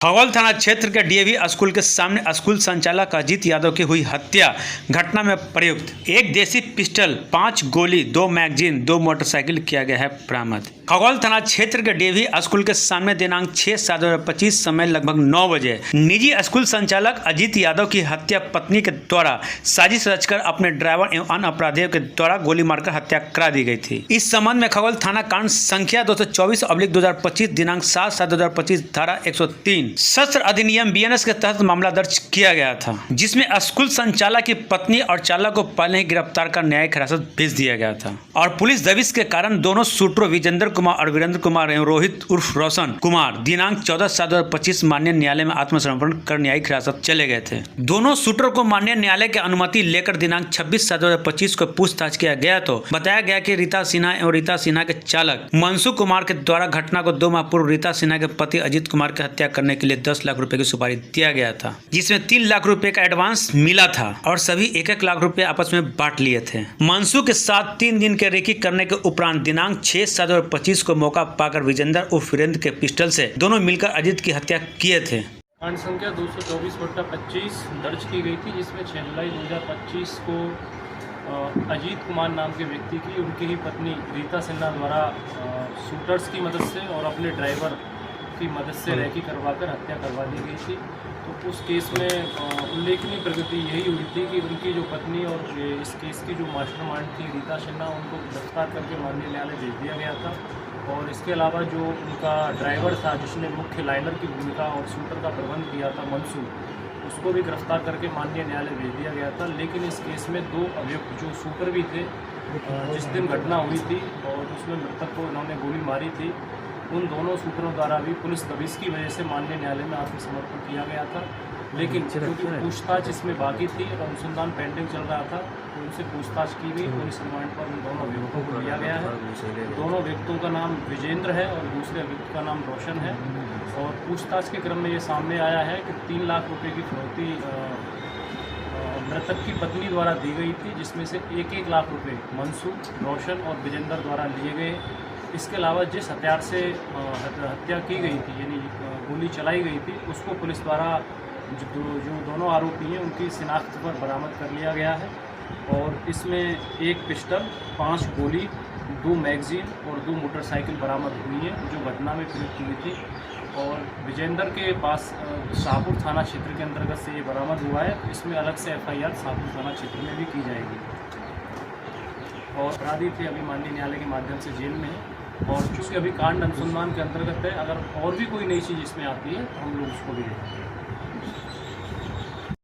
खगौल थाना क्षेत्र के डीएवी स्कूल के सामने स्कूल संचालक अजीत यादव की हुई हत्या घटना में प्रयुक्त एक देसी पिस्टल, 5 गोली, 2 मैगजीन, 2 मोटरसाइकिल किया गया है बरामद। खगौल थाना क्षेत्र के डीएवी स्कूल के सामने दिनांक 6/7/2025 समय लगभग 9 बजे निजी स्कूल संचालक अजीत यादव की हत्या पत्नी के द्वारा साजिश रचकर अपने ड्राइवर एवं अन्य अपराधियों के द्वारा गोली मारकर हत्या करा दी गई थी। इस संबंध में खगौल थाना कांड संख्या 224/2025 दिनांक 7/7/2025 धारा 103 शस्त्र अधिनियम बीएनएस के तहत मामला दर्ज किया गया था, जिसमें स्कूल संचालक की पत्नी और चालक को पहले ही गिरफ्तार कर न्यायिक हिरासत भेज दिया गया था और पुलिस दबिश के कारण दोनों शूटरों विजेंद्र कुमार और वीरेंद्र कुमार एवं रोहित उर्फ रोशन कुमार दिनांक 14/7/2025 माननीय न्यायालय में आत्मसमर्पण कर न्यायिक हिरासत चले गए थे। दोनों शूटरों को माननीय न्यायालय की अनुमति लेकर दिनांक 26/7/2025 को पूछताछ किया गया तो बताया गया कि रीता सिन्हा एवं रीता सिन्हा के चालक मनसू कुमार के द्वारा घटना को 2 माह पूर्व रीता सिन्हा के पति अजीत कुमार की हत्या करने के लिए 10 लाख रुपए की सुपारी दिया गया था, जिसमें 3 लाख रुपए का एडवांस मिला था और सभी 1-1 लाख रुपए आपस में बांट लिए थे। मनसू के साथ 3 दिन के रेकी करने के उपरांत दिनांक 6/7/2025 को मौका पाकर विजेंद्र उर्फ वीरेंद्र के पिस्टल से दोनों मिलकर अजीत की हत्या किए थे। कांड संख्या 224/25 दर्ज की गई थी, जिसमें 6 जुलाई 2025 को अजीत कुमार नाम के व्यक्ति की उनकी ही पत्नी रीता सिन्हा द्वारा शूटर्स की मदद से और अपने ड्राइवर की मदद से रैकी करवाकर हत्या करवा दी गई थी। तो उस केस में उल्लेखनीय प्रगति यही हुई थी कि उनकी जो पत्नी और इस केस की जो मास्टरमाइंड थी रीता सिन्हा, उनको गिरफ्तार करके माननीय न्यायालय भेज दिया गया था। और इसके अलावा जो उनका ड्राइवर था जिसने मुख्य लाइनर की भूमिका और शूटर का प्रबंध किया था मनसू, उसको भी गिरफ्तार करके माननीय न्यायालय भेज दिया गया था। लेकिन इस केस में 2 अभियुक्त जो शूटर भी थे, जिस दिन घटना हुई थी और उसमें मृतक को उन्होंने गोली मारी थी, उन दोनों शूटरों द्वारा भी पुलिस दबिश की वजह से माननीय न्यायालय में आत्मसमर्पण किया गया था। लेकिन क्योंकि पूछताछ इसमें बाकी थी और अनुसंधान पेंडिंग चल रहा था, तो उनसे पूछताछ की गई। पुलिस रिमांड पर उन दोनों अभियुक्तों को लिया गया है। दोनों व्यक्तियों का नाम विजेंद्र है और दूसरे अभियुक्त का नाम रोशन है। और पूछताछ के क्रम में ये सामने आया है कि 3 लाख रुपये की फिरौती मृतक की पत्नी द्वारा दी गई थी, जिसमें से 1-1 लाख रुपये मनसू, रोशन और विजेंद्र द्वारा लिए गए। इसके अलावा जिस हथियार से हत्या की गई थी, यानी गोली चलाई गई थी, उसको पुलिस द्वारा जो दोनों आरोपी हैं उनकी शिनाख्त पर बरामद कर लिया गया है। और इसमें 1 पिस्टल, 5 गोली, 2 मैगजीन और 2 मोटरसाइकिल बरामद हुई हैं, जो घटना में प्रयुक्त हुई थी। और विजेंद्र के पास शाहपुर थाना क्षेत्र के अंतर्गत से ये बरामद हुआ है। इसमें अलग से FIR शाहपुर थाना क्षेत्र में भी की जाएगी। और अपराधी थे अभी माननीय न्यायालय के माध्यम से जेल में है। और चूँकि अभी कांड अनुसंधान के अंतर्गत है, अगर और भी कोई नई चीज़ इसमें आती है तो हम लोग उसको भी देखेंगे।